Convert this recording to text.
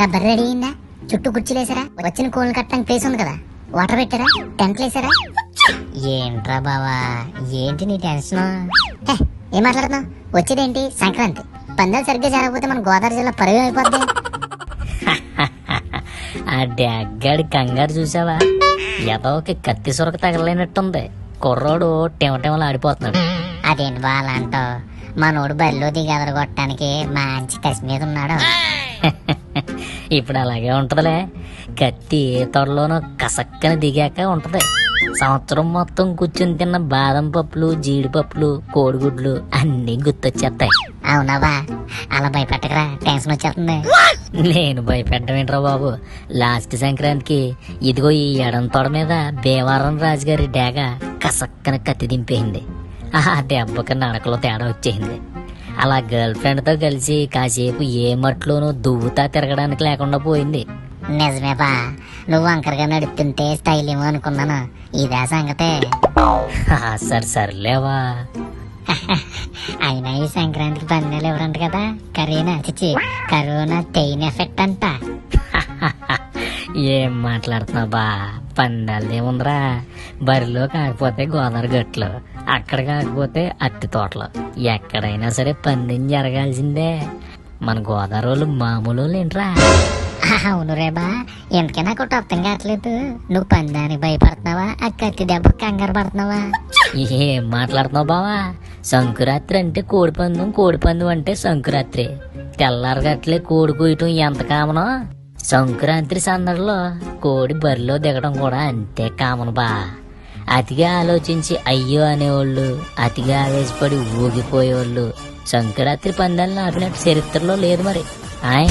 ఎరా బర్రె రెడీ అయిందా? చుట్టూ కుర్చీలేసారా? వచ్చిన కోళ్ళు కట్టడానికి ప్లేస్ ఉంది కదా, వాటర్ పెట్టారా? టెంట్లు వేసారా? ఏంట్రా బావా, ఏంటి నీ టెన్షన్? ఏం మాట్లాడుతున్నావు? వచ్చేదేంటి సంక్రాంతి. పందాలు సరిగ్గా జరగకపోతే మన గోదావరి జిల్లా పరువు అయిపోద్ది. ఆ డాగ్గాడి కంగారు చూసావా? ఎదవకి కత్తి సొరక తగలలేనట్టుంది. కుర్రోడు టెమటెమలు ఆడిపోతున్నాడు. అదేంటి బా అలా అంటావు? మనోడు బరిలో దిగి ఎదరగొట్టడానికి మంచి కసి మీద ఉన్నాడు. ఇప్పుడు అలాగే ఉంటదిలే. కత్తి ఏ తొడలోనో కసక్కన దిగాక ఉంటది. సంవత్సరం మొత్తం కూర్చుని తిన్న బాదం పప్పులు, జీడిపప్పులు, కోడిగుడ్లు అన్నీ గుర్తొచ్చేస్తాయి. అవునావా? అలా భయపెట్టకరా, టెన్షన్ వచ్చేస్తుంది. నేను భయపెట్టమేంట్రా బాబు. లాస్ట్ సంక్రాంతికి ఇదిగో ఈ ఎడం తొడ మీద భీమవరం రాజుగారి డాగ కసక్కన కత్తి దింపేయింది. ఆ దెబ్బకి నడకలో తేడా వచ్చేసింది. అలా గర్ల్ ఫ్రెండ్ తో కలిసి కాసేపు ఏ మట్లోనూ దువ్వుతా తిరగడానికి లేకుండా పోయింది. నిజమే బా, నువ్వు వంకరగా నడుపుతుంటే స్టైల్ ఏమో అనుకున్నాను. ఇదే సంగతే. సర్లేవా. అయినా ఈ సంక్రాంతికి పందాలు ఎవరంట కదా, కరోనా చైన్ ఎఫెక్ట్ అంట. ఏం మాట్లాడుతున్నావు బా? పందాలదేముందిరా, బరిలో కాకపోతే గోదావరి గట్లు, అక్కడ కాకపోతే అత్తి తోటలు, ఎక్కడైనా సరే పందెం జరగాల్సిందే. మన గోదావరి వాళ్ళు మామూలు ఏంట్రా? అవును రేబా, ఎందుకే నాకు ఒకటి అర్థం కావట్లేదు. నువ్వు పందానికి భయపడుతున్నావా, ఆ కత్తి దెబ్బ కంగారు పడుతున్నావా? ఏం మాట్లాడుతున్నావు బావా? సంకురాత్రి అంటే కోడిపందెం అంటే సంకురాత్రి. తెల్లారగట్లే కోడి కూయటం ఎంత కామనో, సంక్రాంతి సందడిలో కోడి బరిలో దిగడం కూడా అంతే కామన్ బా. అతిగా ఆలోచించి అయ్యో అనేవాళ్ళు, అతిగా ఆవేశపడి ఊగిపోయేవాళ్ళు సంక్రాంతి పందాలను ఆపినట్టు చరిత్రలో లేదు మరి. ఆయ్